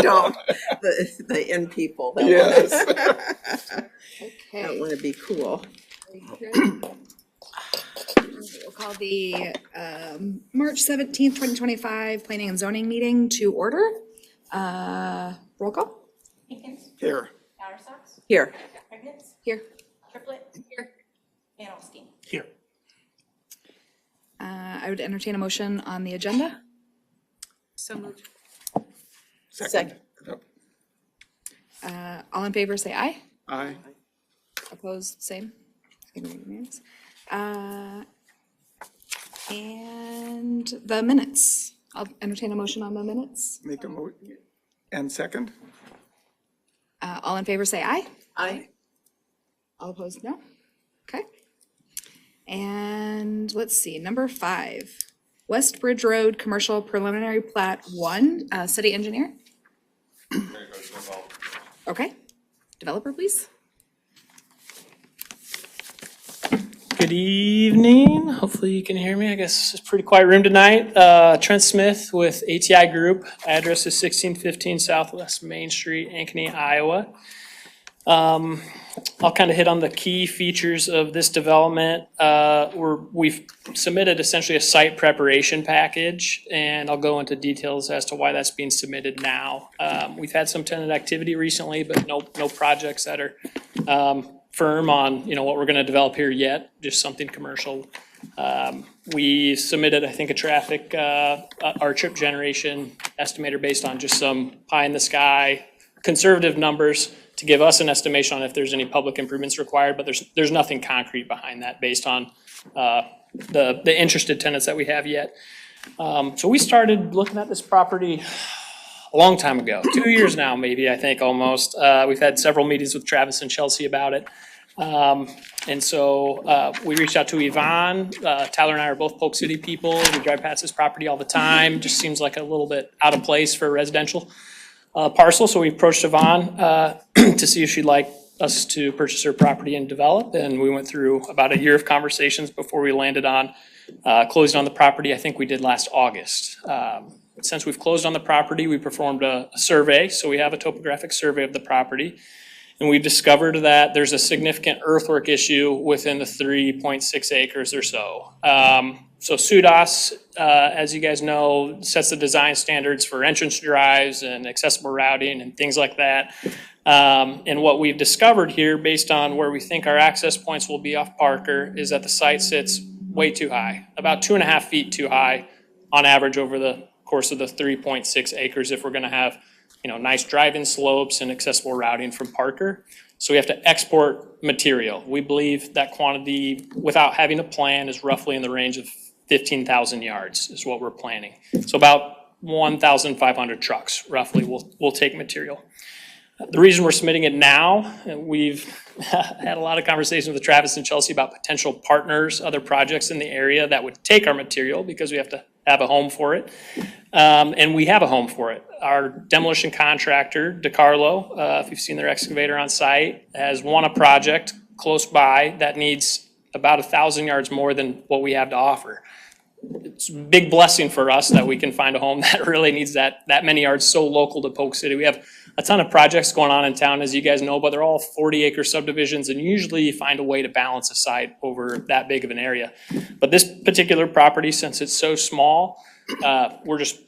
Don't, the in people. That Yes. That want to be cool. We'll call the March 17th, 2025 Planning and Zoning meeting to order. Roll call. Jenkins, Here. Bowersox, Here. Prignitz, Here. Triplet, here, and Osteen. Here. I would entertain a motion on the agenda. So moved. Second. All in favor, say aye. Aye. Opposed, same. I think we're unanimous. And the minutes. I'll entertain a motion on the minutes. Make a motion. And second? All in favor, say aye. Aye. All opposed, no? Okay. And let's see, number 5, West Bridge Road Commercial Preliminary Plat 1, City Engineer. Okay, developer, please. Good evening. Hopefully you can hear me. I guess it's a pretty quiet room tonight. Trent Smith with ATI Group. Address is 1615 Southwest Main Street, Ankeny, Iowa. I'll kind of hit on the key features of this development. We've submitted essentially a site preparation package, and I'll go into details as to why that's being submitted now. We've had some tenant activity recently, but no projects that are firm on what we're going to develop here yet. Just something commercial. We submitted, I think, a traffic our trip generation estimator based on just some pie in the sky conservative numbers to give us an estimation on if there's any public improvements required, but there's nothing concrete behind that based on the interested tenants that we have yet. So we started looking at this property a long time ago, 2 years now, maybe, I think, almost. We've had several meetings with Travis and Chelsea about it. And so we reached out to Yvonne. Tyler and I are both Polk City people. We drive past this property all the time. Just seems like a little bit out of place for a residential parcel. So we approached Yvonne to see if she'd like us to purchase her property and develop. And we went through about a year of conversations before we landed on closing on the property. I think we did last August. Since we've closed on the property, we performed a survey. So we have a topographic survey of the property. And we've discovered that there's a significant earthwork issue within the 3.6 acres or so. So SUDAS, as you guys know, sets the design standards for entrance drives and accessible routing and things like that. And what we've discovered here, based on where we think our access points will be off Parker, is that the site sits way too high, about 2.5 feet too high on average over the course of the 3.6 acres if we're going to have nice drive-in slopes and accessible routing from Parker. So we have to export material. We believe that quantity, without having a plan, is roughly in the range of 15,000 yards is what we're planning. So about 1,500 trucks roughly will take material. The reason we're submitting it now, we've had a lot of conversations with Travis and Chelsea about potential partners, other projects in the area that would take our material because we have to have a home for it. And we have a home for it. Our demolition contractor, DeCarlo, if you've seen their excavator on site, has won a project close by that needs about 1,000 yards more than what we have to offer. It's a big blessing for us that we can find a home that really needs that many yards so local to Polk City. We have a ton of projects going on in town, as you guys know, but they're all 40-acre subdivisions, and usually you find a way to balance a site over that big of an area. But this particular property, since it's so small, we're just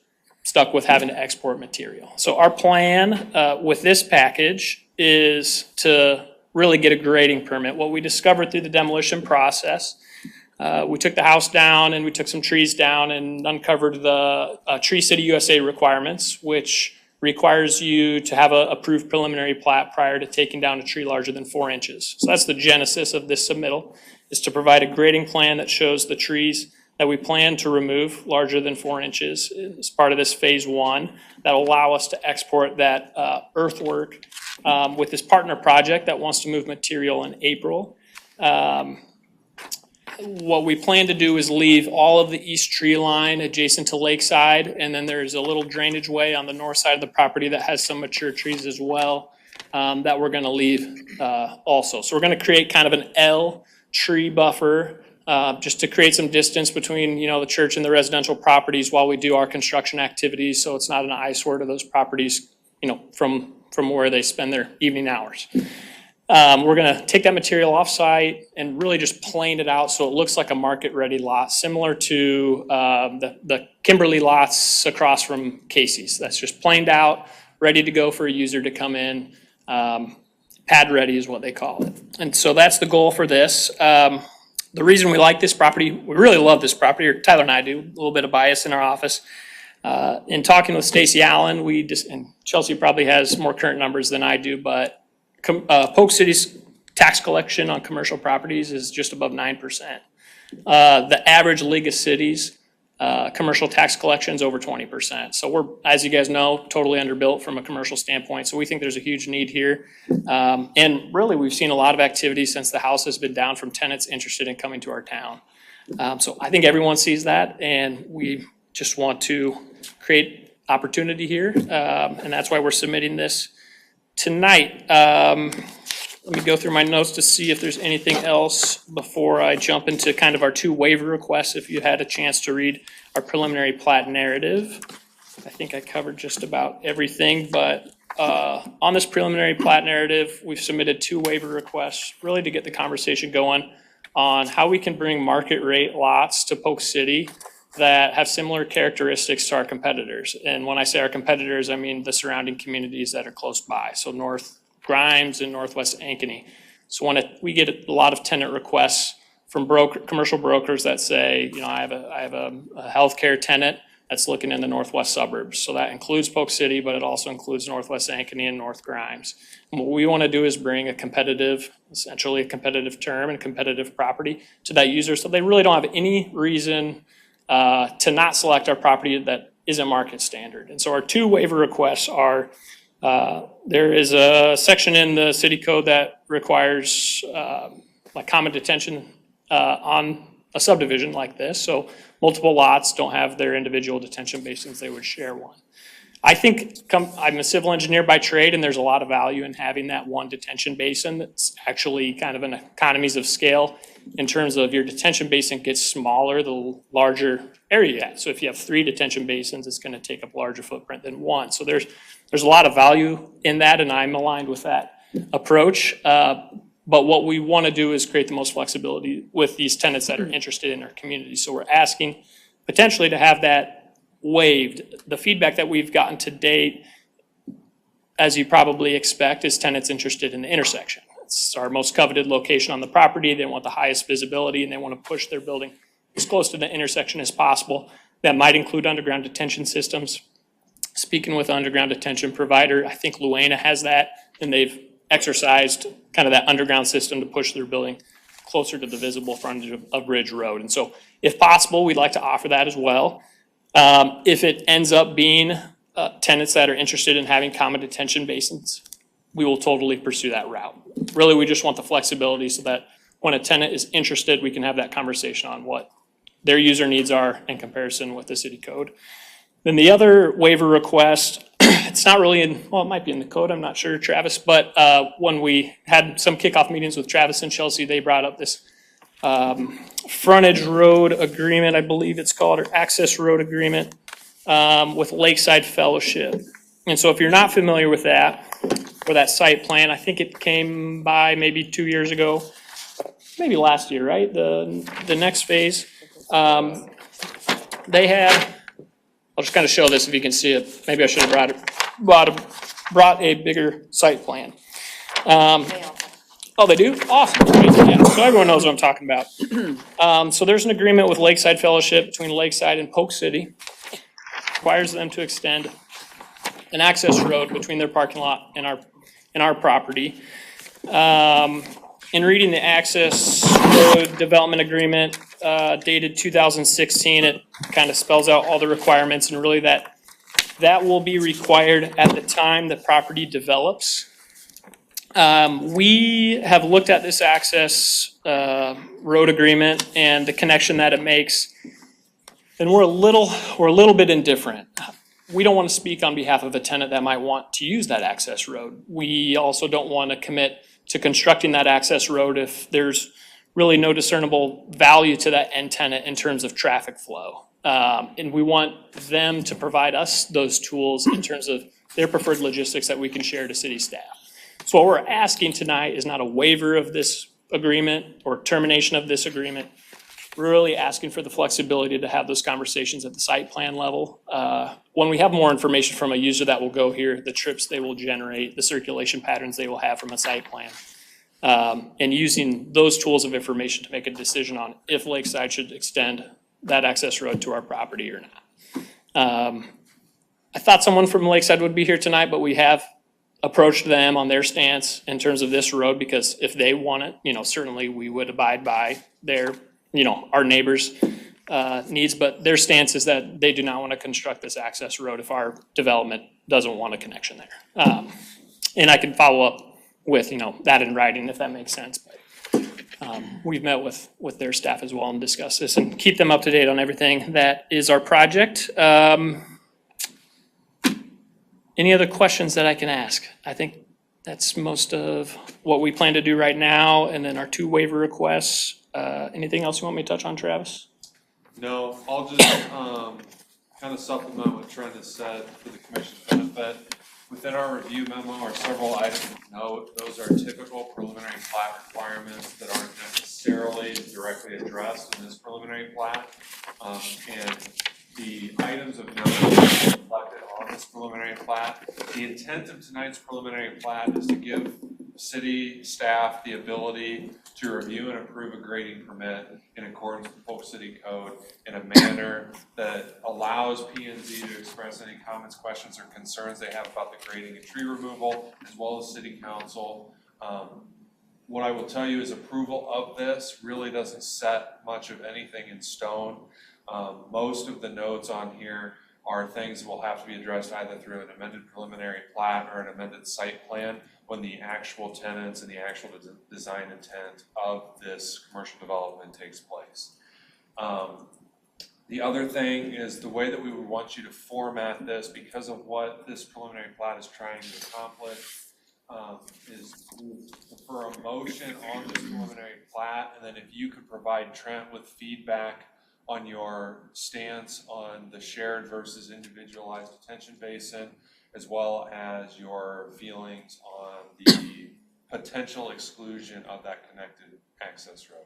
stuck with having to export material. So our plan with this package is to really get a grading permit. What we discovered through the demolition process, we took the house down and we took some trees down and uncovered the Tree City USA requirements, which requires you to have a approved preliminary plat prior to taking down a tree larger than 4 inches. So that's the genesis of this submittal, is to provide a grading plan that shows the trees that we plan to remove larger than 4 inches as part of this phase 1 that will allow us to export that earthwork with this partner project that wants to move material in April. What we plan to do is leave all of the east tree line adjacent to Lakeside, and then there's a little drainage way on the north side of the property that has some mature trees as well that we're going to leave also. So we're going to create kind of an L tree buffer just to create some distance between the church and the residential properties while we do our construction activities, so it's not an eyesore to those properties from where they spend their evening hours. We're gonna take that material off-site and really just plane it out so it looks like a market-ready lot, similar to the Kimberly lots across from Casey's. That's just planed out, ready to go for a user to come in. Pad ready is what they call it. And so that's the goal for this. The reason we like this property, we really love this property, or Tyler and I do, a little bit of bias in our office. In talking with Stacy Allen, and Chelsea probably has more current numbers than I do, but Polk City's tax collection on commercial properties is just above 9%. The average League of Cities commercial tax collection is over 20%. So we're, as you guys know, totally underbuilt from a commercial standpoint. So we think there's a huge need here. And really, we've seen a lot of activity since the house has been down from tenants interested in coming to our town. So I think everyone sees that, and we just want to create opportunity here. And that's why we're submitting this tonight. Let me go through my notes to see if there's anything else before I jump into kind of our two waiver requests. If you had a chance to read our preliminary plat narrative, I think I covered just about everything, but on this preliminary plat narrative, we've submitted two waiver requests really to get the conversation going on how we can bring market rate lots to Polk City that have similar characteristics to our competitors. And when I say our competitors, I mean the surrounding communities that are close by. So North Grimes and Northwest Ankeny. So when we get a lot of tenant requests from commercial brokers that say, I have a healthcare tenant that's looking in the northwest suburbs. So that includes Polk City, but it also includes Northwest Ankeny and North Grimes. And what we want to do is bring essentially a competitive term and competitive property to that user, so they really don't have any reason to not select our property that isn't market standard. And so our two waiver requests are, there is a section in the city code that requires like common detention on a subdivision like this. So multiple lots don't have their individual detention basins, they would share one. I think I'm a civil engineer by trade, and there's a lot of value in having that one detention basin that's actually kind of an economies of scale in terms of your detention basin gets smaller the larger area you have. So if you have 3 detention basins, it's going to take up a larger footprint than one. So there's a lot of value in that, and I'm aligned with that approach. But what we want to do is create the most flexibility with these tenants that are interested in our community. So we're asking potentially to have that waived. The feedback that we've gotten to date, as you probably expect, is tenants interested in the intersection. It's our most coveted location on the property. They want the highest visibility, and they want to push their building as close to the intersection as possible. That might include underground detention systems. Speaking with an underground detention provider, I think Luana has that, and they've exercised kind of that underground system to push their building closer to the visible frontage of Ridge Road. And so if possible, we'd like to offer that as well. If it ends up being tenants that are interested in having common detention basins, we will totally pursue that route. Really, we just want the flexibility so that when a tenant is interested, we can have that conversation on what their user needs are in comparison with the city code. Then the other waiver request, it's not really it might be in the code, I'm not sure, Travis, but when we had some kickoff meetings with Travis and Chelsea, they brought up this frontage road agreement, I believe it's called, or access road agreement with Lakeside Fellowship. And so if you're not familiar with that, or that site plan, I think it came by maybe 2 years ago, maybe last year, right? The next phase. They had, I'll just kind of show this if you can see it. Maybe I should have brought a bigger site plan. Oh, they do? Awesome. Great. Yeah. So everyone knows what I'm talking about. So there's an agreement with Lakeside Fellowship between Lakeside and Polk City. Requires them to extend an access road between their parking lot and our property. In reading the access road development agreement dated 2016, it kind of spells out all the requirements, and really that will be required at the time the property develops. We have looked at this access road agreement and the connection that it makes, and we're a little bit indifferent. We don't want to speak on behalf of a tenant that might want to use that access road. We also don't want to commit to constructing that access road if there's really no discernible value to that end tenant in terms of traffic flow. And we want them to provide us those tools in terms of their preferred logistics that we can share to city staff. So what we're asking tonight is not a waiver of this agreement or termination of this agreement. We're really asking for the flexibility to have those conversations at the site plan level. When we have more information from a user that will go here, the trips they will generate, the circulation patterns they will have from a site plan. And using those tools of information to make a decision on if Lakeside should extend that access road to our property or not. I thought someone from Lakeside would be here tonight, but we have approached them on their stance in terms of this road, because if they want it, certainly we would abide by their, our neighbors' needs, but their stance is that they do not want to construct this access road if our development doesn't want a connection there. And I can follow up with, that in writing if that makes sense, but we've met with their staff as well and discussed this and keep them up to date on everything that is our project. Any other questions that I can ask? I think that's most of what we plan to do right now, and then our 2 waiver requests. Anything else you want me to touch on, Travis? No, I'll just kind of supplement what Trent has said for the commission's benefit. Within our review memo are several items of note. Those are typical preliminary plat requirements that aren't necessarily directly addressed in this preliminary plat. And the items of note are reflected on this preliminary plat. The intent of tonight's preliminary plat is to give city staff the ability to review and approve a grading permit in accordance with Polk City Code in a manner that allows P&Z to express any comments, questions, or concerns they have about the grading and tree removal, as well as city council. What I will tell you is approval of this really doesn't set much of anything in stone. Most of the notes on here are things that will have to be addressed either through an amended preliminary plat or an amended site plan when the actual tenants and the actual design intent of this commercial development takes place. The other thing is the way that we would want you to format this, because of what this preliminary plat is trying to accomplish, is we would prefer a motion on this preliminary plat, and then if you could provide Trent with feedback on your stance on the shared versus individualized detention basin, as well as your feelings on the potential exclusion of that connected access road.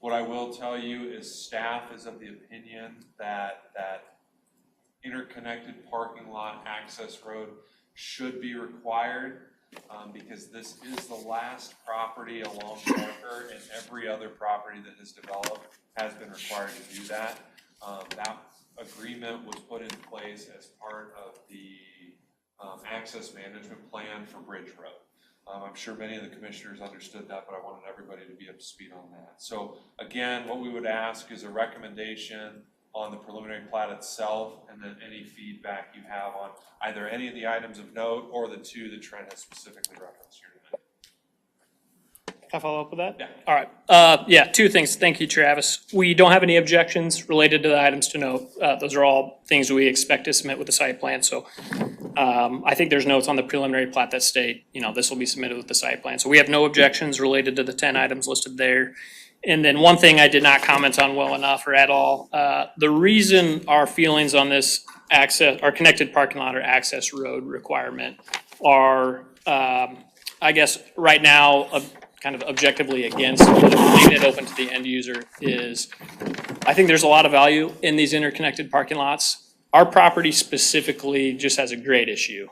What I will tell you is staff is of the opinion that that interconnected parking lot access road should be required, because this is the last property along Parker, and every other property that has developed has been required to do that. That agreement was put in place as part of the access management plan for Bridge Road. I'm sure many of the commissioners understood that, but I wanted everybody to be up to speed on that. So again, what we would ask is a recommendation on the preliminary plat itself, and then any feedback you have on either any of the items of note or the 2 that Trent has specifically referenced here tonight. Can I follow up with that? Yeah. All right. Yeah, 2 things. Thank you, Travis. We don't have any objections related to the items to note. Those are all things we expect to submit with the site plan. So I think there's notes on the preliminary plat that state, this will be submitted with the site plan. So we have no objections related to the 10 items listed there. And then one thing I did not comment on well enough or at all, the reason our feelings on this our connected parking lot or access road requirement are, I guess, right now, kind of objectively against leaving it open to the end user is, I think there's a lot of value in these interconnected parking lots. Our property specifically just has a grade issue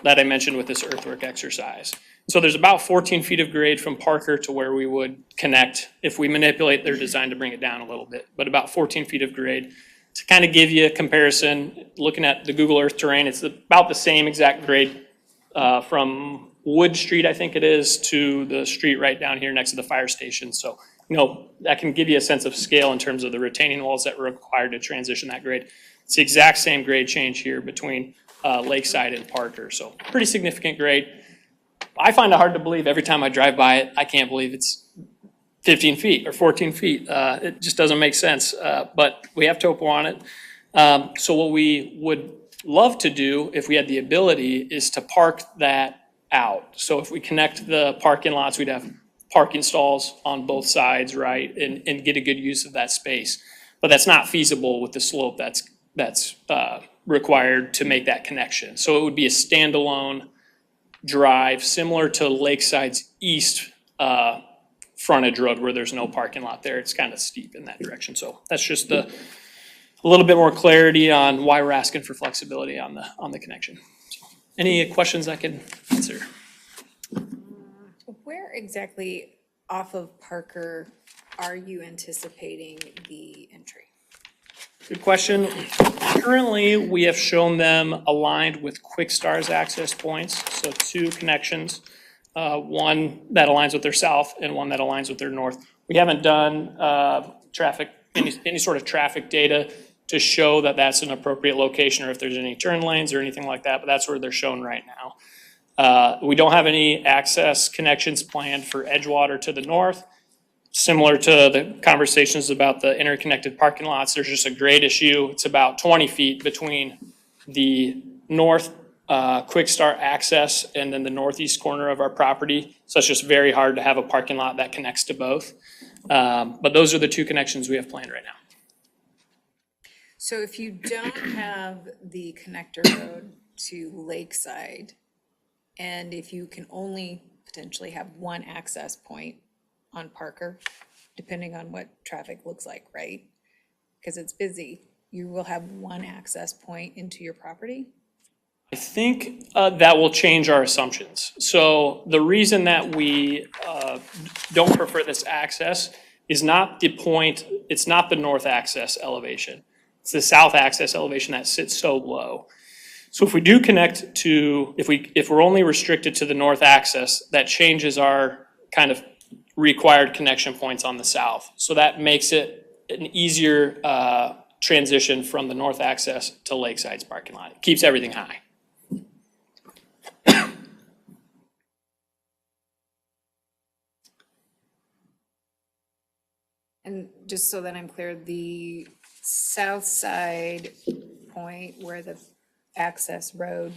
that I mentioned with this earthwork exercise. So there's about 14 feet of grade from Parker to where we would connect if we manipulate their design to bring it down a little bit, but about 14 feet of grade. To kind of give you a comparison, looking at the Google Earth terrain, it's about the same exact grade from Wood Street, I think it is, to the street right down here next to the fire station. So, that can give you a sense of scale in terms of the retaining walls that were required to transition that grade. It's the exact same grade change here between Lakeside and Parker. So pretty significant grade. I find it hard to believe every time I drive by it. I can't believe it's 15 feet or 14 feet. It just doesn't make sense, but we have topo on it. So what we would love to do, if we had the ability, is to park that out. So if we connect the parking lots, we'd have parking stalls on both sides, right, and get a good use of that space. But that's not feasible with the slope that's required to make that connection. So it would be a standalone drive, similar to Lakeside's east frontage road where there's no parking lot there. It's kind of steep in that direction. So that's just a little bit more clarity on why we're asking for flexibility on the connection. So, any questions I can answer? Where exactly off of Parker are you anticipating the entry? Good question. Currently, we have shown them aligned with Quickstar's access points, so 2 connections. One that aligns with their south and one that aligns with their north. We haven't done any sort of traffic data to show that that's an appropriate location or if there's any turn lanes or anything like that, but that's where they're shown right now. We don't have any access connections planned for Edgewater to the north. Similar to the conversations about the interconnected parking lots, there's just a grade issue. It's about 20 feet between the north Quickstar access and then the northeast corner of our property. So it's just very hard to have a parking lot that connects to both. But those are the 2 connections we have planned right now. So if you don't have the connector road to Lakeside, and if you can only potentially have one access point on Parker, depending on what traffic looks like, right? Because it's busy, you will have one access point into your property? I think that will change our assumptions. So the reason that we don't prefer this access is not the point, it's not the north access elevation. It's the south access elevation that sits so low. So if we do connect to, if we're only restricted to the north access, that changes our kind of required connection points on the south. So that makes it an easier transition from the north access to Lakeside's parking lot. It keeps everything high. And just so that I'm clear, the south side point where the access road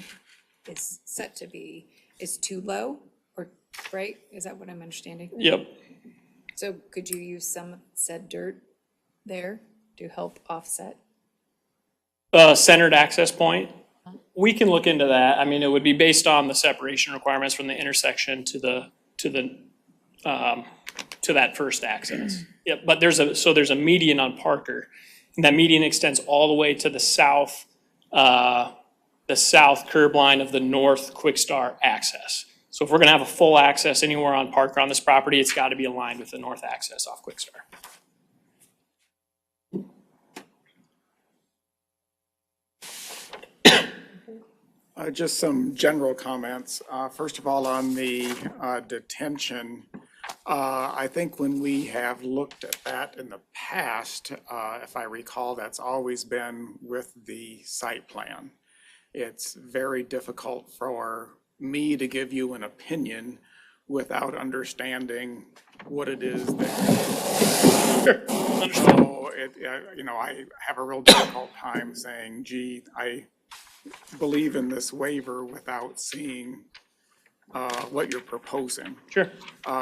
is set to be is too low, or, right? Is that what I'm understanding? Yep. So could you use some said dirt there to help offset? Centered access point. We can look into that. I mean, it would be based on the separation requirements from the intersection to that first access. Yep, but there's a median on Parker, and that median extends all the way to the south curb line of the north Quickstar access. So if we're gonna have a full access anywhere on Parker on this property, it's gotta be aligned with the north access off Quickstar. Just some general comments. First of all, on the detention, I think when we have looked at that in the past, if I recall, that's always been with the site plan. It's very difficult for me to give you an opinion without understanding what it is that. Sure. So I have a real difficult time saying, gee, I believe in this waiver without seeing what you're proposing. Sure.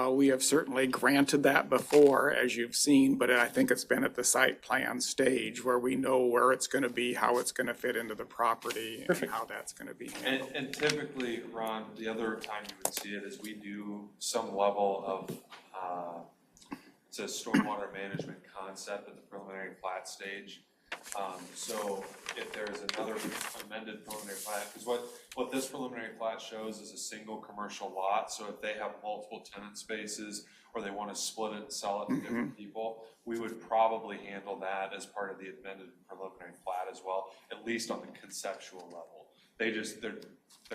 We have certainly granted that before, as you've seen, but I think it's been at the site plan stage where we know where it's gonna be, how it's gonna fit into the property, and Perfect. how that's gonna be handled. And typically, Ron, the other time you would see it is we do some level of, it's a stormwater management concept at the preliminary plat stage. So if there's another amended preliminary plat, because what this preliminary plat shows is a single commercial lot. So if they have multiple tenant spaces or they want to split it and sell it to different people, we would probably handle that as part of the amended preliminary plat as well, at least on the conceptual level. They're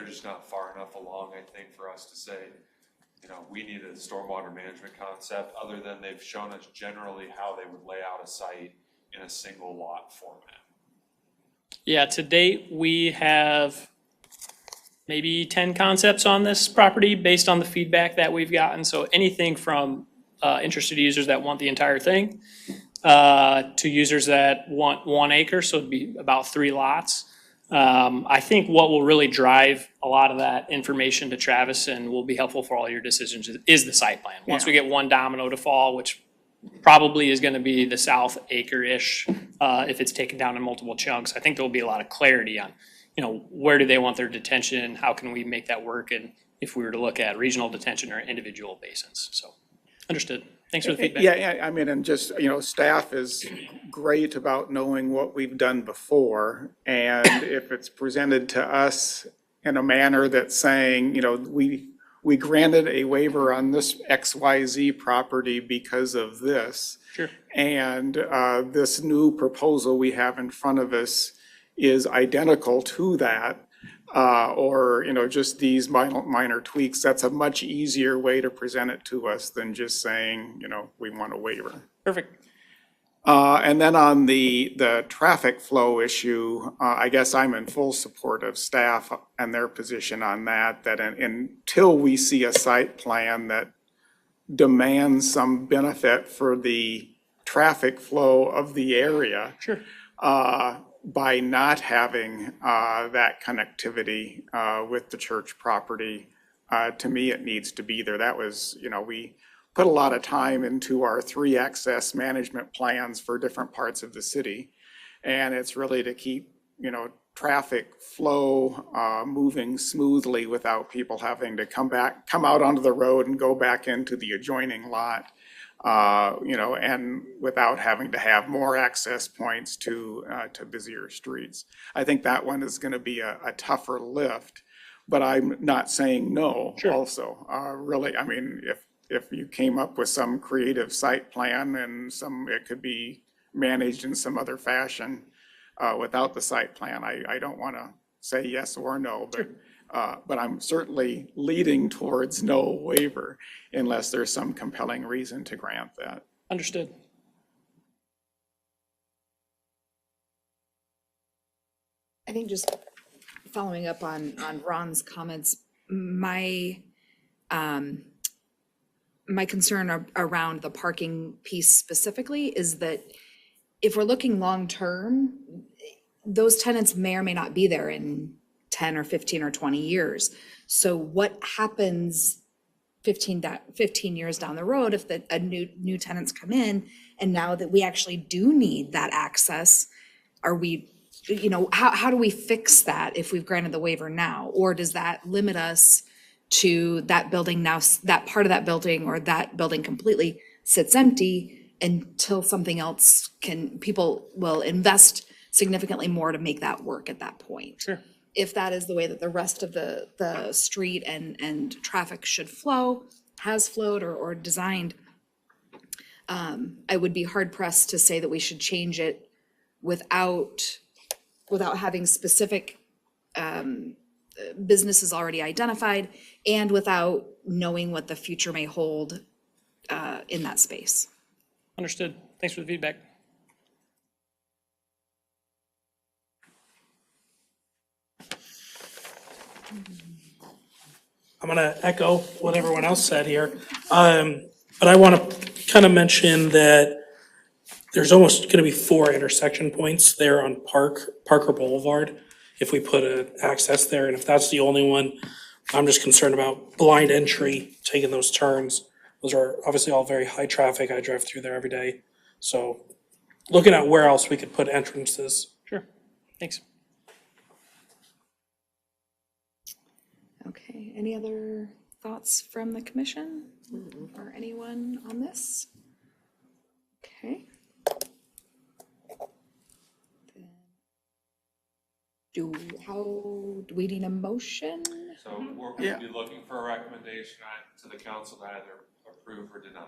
just not far enough along, I think, for us to say, we need a stormwater management concept, other than they've shown us generally how they would lay out a site in a single lot format. Yeah, to date, we have maybe 10 concepts on this property based on the feedback that we've gotten. So anything from interested users that want the entire thing to users that want 1 acre, so it'd be about 3 lots. I think what will really drive a lot of that information to Travis and will be helpful for all your decisions is the site plan. Once we get one domino to fall, which probably is gonna be the south acre-ish if it's taken down in multiple chunks. I think there'll be a lot of clarity on, where do they want their detention? How can we make that work? And if we were to look at regional detention or individual basins. So, understood. Thanks for the feedback. Yeah, I mean, and just, staff is great about knowing what we've done before. And if it's presented to us in a manner that's saying, we granted a waiver on this XYZ property because of this. Sure. And this new proposal we have in front of us is identical to that. Or, just these minor tweaks, that's a much easier way to present it to us than just saying, we want a waiver. Perfect. And then on the traffic flow issue, I guess I'm in full support of staff and their position on that, until we see a site plan that demands some benefit for the traffic flow of the area. Sure. By not having that connectivity with the church property, to me, it needs to be there. That was, we put a lot of time into our 3 access management plans for different parts of the city. And it's really to keep, traffic flow moving smoothly without people having to come out onto the road and go back into the adjoining lot. And without having to have more access points to busier streets. I think that one is going to be a tougher lift, but I'm not saying no. Sure. Also. Really, I mean, if you came up with some creative site plan and it could be managed in some other fashion without the site plan, I don't want to say yes or no, but I'm certainly leading towards no waiver unless there's some compelling reason to grant that. Understood. I think just following up on Ron's comments, my concern around the parking piece specifically is that if we're looking long-term, those tenants may or may not be there in 10 or 15 or 20 years. So what happens 15 years down the road if a new tenants come in, and now that we actually do need that access, are we, how do we fix that if we've granted the waiver now? Or does that limit us to that building now, that part of that building or that building completely sits empty until something else people will invest significantly more to make that work at that point? Sure. If that is the way that the rest of the street and traffic should flow, has flowed or designed, I would be hard pressed to say that we should change it without having specific businesses already identified and without knowing what the future may hold in that space. Understood. Thanks for the feedback. I'm gonna echo what everyone else said here. But I wanna kind of mention that there's almost gonna be 4 intersection points there on Parker Boulevard if we put an access there, and if that's the only one, I'm just concerned about blind entry, taking those turns. Those are obviously all very high traffic. I drive through there every day. So looking at where else we could put entrances. Sure. Thanks. Okay, any other thoughts from the commission or anyone on this? Okay. Do we need a motion? So we're going to be looking for a recommendation to the council to either approve or deny.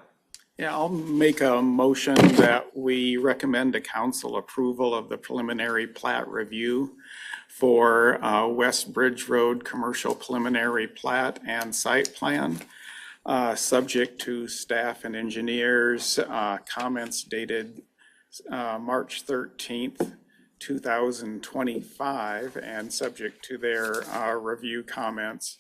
Yeah, I'll make a motion that we recommend to council approval of the preliminary plat review for West Bridge Road Commercial Preliminary Plat and Site Plan, subject to staff and engineers' comments dated March 13th, 2025, and subject to their review comments.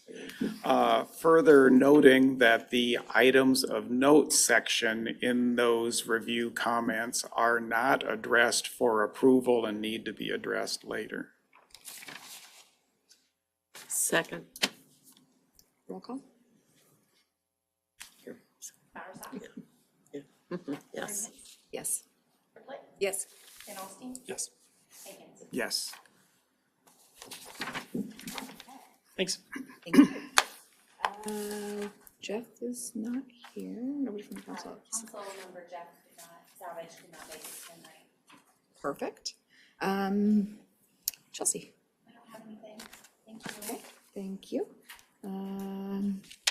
Further noting that the items of note section in those review comments are not addressed for approval and need to be addressed later. Second. Roll call? Bowersox? Yes. Yes. Triplett? Yes. Van Alstine, Yes. Higgins. Yes. Thanks. Thank you. Jeff is not here. Nobody from the council. Council member Jeff Savage could not make it tonight. Perfect. Chelsea. I don't have anything. Thank you. Okay, thank you.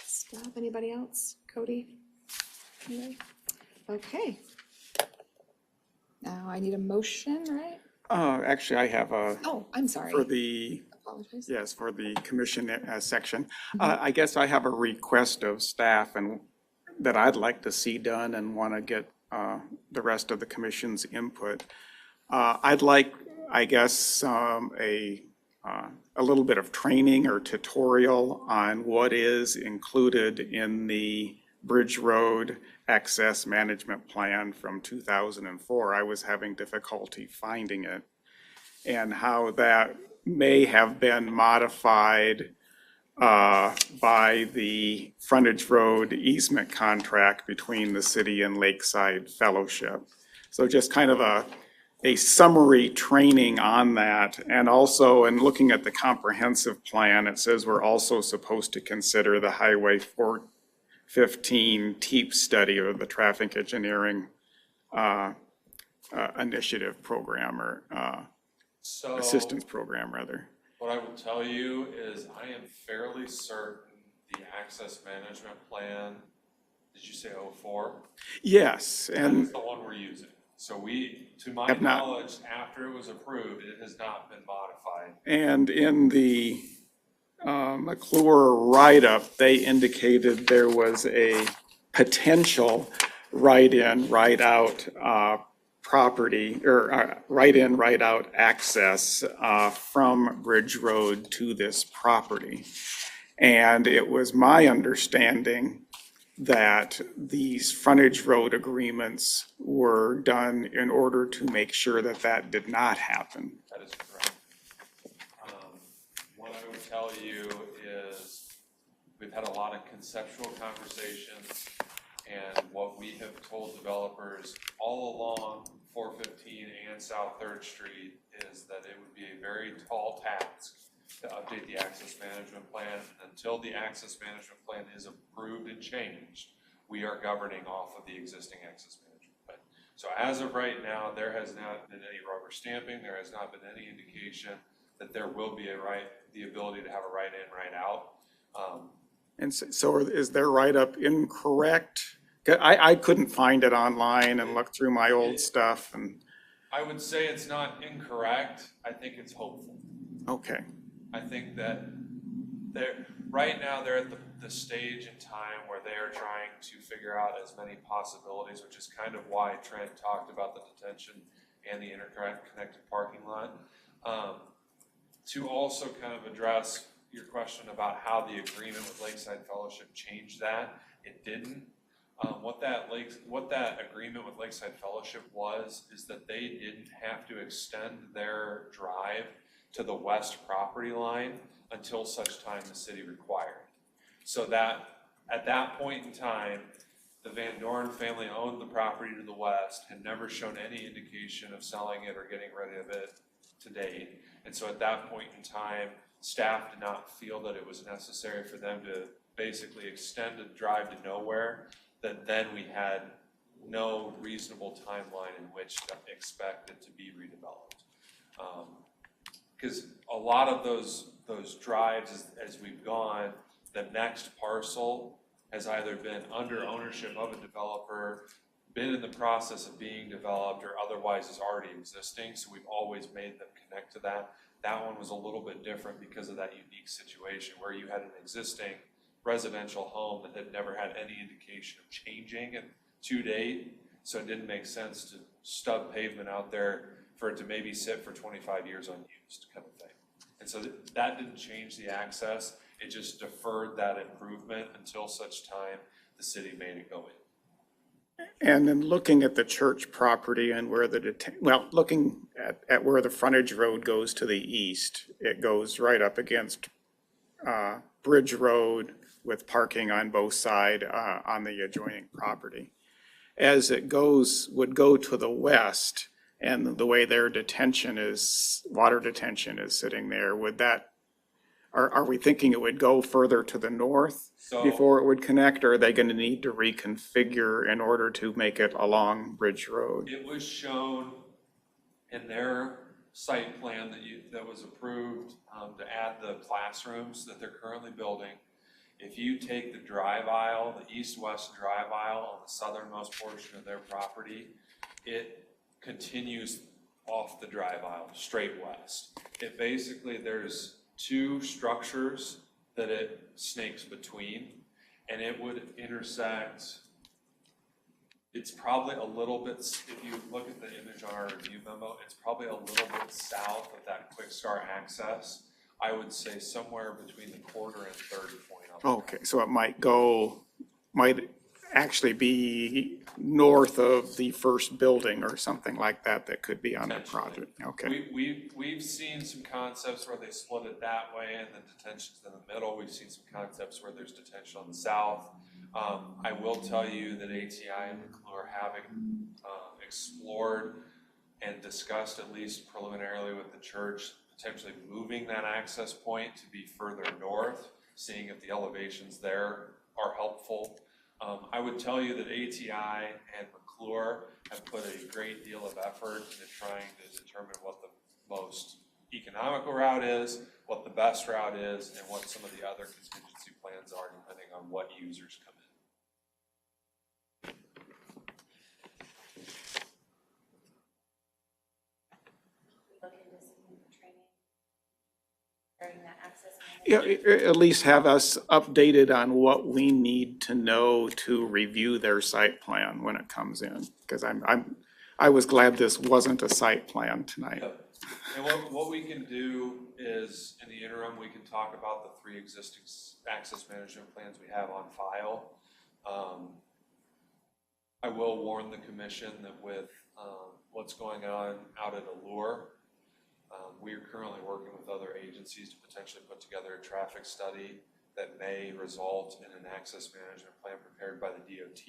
Staff, anybody else? Cody? Anybody? Okay. Now I need a motion, right? Actually, I have a, Oh, I'm sorry. for the, Apologize. yes, for the commission section. I guess I have a request of staff and that I'd like to see done and want to get the rest of the commission's input. I'd like, I guess, a little bit of training or tutorial on what is included in the Bridge Road Access Management Plan from 2004. I was having difficulty finding it, and how that may have been modified by the frontage road easement contract between the city and Lakeside Fellowship. So just kind of a summary training on that. And also, in looking at the comprehensive plan, it says we're also supposed to consider the Highway 415 TEEP study, or the traffic engineering initiative program, or So assistance program, rather. what I will tell you is I am fairly certain the access management plan, did you say 04? Yes, That and is the one we're using. So we, to my Have not. knowledge, after it was approved, it has not been modified. And in the McClure write-up, they indicated there was a potential write-in, write-out property, or write-in, write-out access from Bridge Road to this property. And it was my understanding that these frontage road agreements were done in order to make sure that that did not happen. That is correct. What I would tell you is we've had a lot of conceptual conversations, and what we have told developers all along 415 and South 3rd Street is that it would be a very tall task to update the access management plan. Until the access management plan is approved and changed, we are governing off of the existing access management plan. So as of right now, there has not been any rubber stamping, there has not been any indication that there will be the ability to have a write-in, write-out. And so is their write-up incorrect? I couldn't find it online and look through my old stuff, and, I would say it's not incorrect, I think it's hopeful. okay. I think that right now, they're at the stage in time where they are trying to figure out as many possibilities, which is kind of why Trent talked about the detention and the interconnected parking lot. To also kind of address your question about how the agreement with Lakeside Fellowship changed that, it didn't. What that agreement with Lakeside Fellowship is that they didn't have to extend their drive to the west property line until such time the city required. So that, at that point in time, the Van Dorn family owned the property to the west, had never shown any indication of selling it or getting rid of it to date. And so at that point in time, staff did not feel that it was necessary for them to basically extend a drive to nowhere, that then we had no reasonable timeline in which to expect it to be redeveloped. Because a lot of those drives, as we've gone, the next parcel has either been under ownership of a developer, been in the process of being developed, or otherwise is already existing, so we've always made them connect to that. That one was a little bit different because of that unique situation where you had an existing residential home that had never had any indication of changing to date, so it didn't make sense to stub pavement out there for it to maybe sit for 25 years unused, kind of thing. And so that didn't change the access, it just deferred that improvement until such time the city made it go in. And then looking at the church property and where looking at where the frontage road goes to the east, it goes right up against Bridge Road with parking on both sides on the adjoining property. As it would go to the west and the way their detention is, water detention is sitting there, would that, are we thinking it would go further to the north So- before it would connect, or are they gonna need to reconfigure in order to make it along Ridge Road? It was shown in their site plan that was approved, to add the classrooms that they're currently building. If you take the drive aisle, the east-west drive aisle on the southernmost portion of their property, it continues off the drive aisle, straight west. It basically, there's two structures that it snakes between, and it would intersect. It's probably a little bit, if you look at the image on our review memo, it's probably a little bit south of that quick start access. I would say somewhere between the quarter and third point on the Okay, so it might actually be north of the first building or something like that that could be on the Potentially. project, okay. We've seen some concepts where they split it that way and then detention's in the middle. We've seen some concepts where there's detention on the south. I will tell you that ATI and McClure have explored and discussed, at least preliminarily with the church, potentially moving that access point to be further north, seeing if the elevations there are helpful. I would tell you that ATI and McClure have put a great deal of effort into trying to determine what the most economical route is, what the best route is, and what some of the other contingency plans are depending on what users come in. Look into some training during that access. Yeah, at least have us updated on what we need to know to review their site plan when it comes in. Because I was glad this wasn't a site plan tonight. Yep. And what we can do is, in the interim, we can talk about the 3 existing access management plans we have on file. I will warn the commission that with what's going on out at Allure, we are currently working with other agencies to potentially put together a traffic study that may result in an access management plan prepared by the DOT.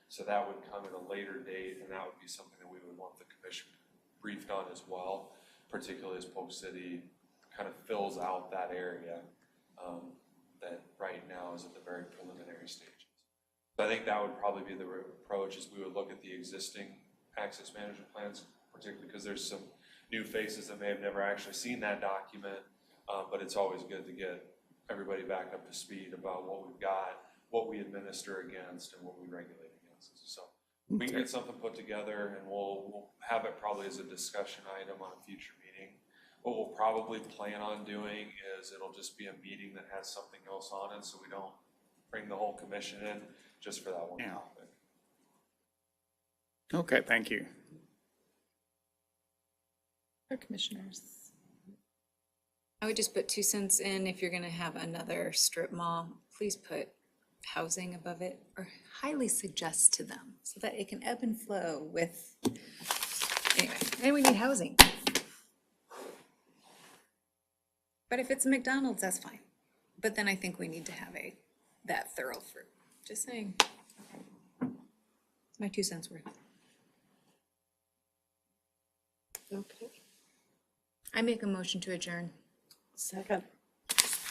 So that would come at a later date, and that would be something that we would want the commission briefed on as well, particularly as Polk City kind of fills out that area that right now is at the very preliminary stages. So I think that would probably be the approach, is we would look at the existing access management plans, particularly because there's some new faces that may have never actually seen that document, but it's always good to get everybody back up to speed about what we've got, what we administer against, and what we regulate against. So we can get something put together, and we'll have it probably as a discussion item on a future meeting. What we'll probably plan on doing is it'll just be a meeting that has something else on it, so we don't bring the whole commission in just for that one topic. Okay, thank you. Our commissioners. I would just put 2 cents in, if you're gonna have another strip mall, please put housing above it, or highly suggest to them, so that it can ebb and flow with, anyway, and we need housing. But if it's a McDonald's, that's fine. But then I think we need to have that thorough fruit, just saying. My 2 cents worth. Okay. I make a motion to adjourn. Second.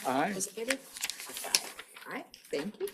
Aye. Those in favor? All right, thank you.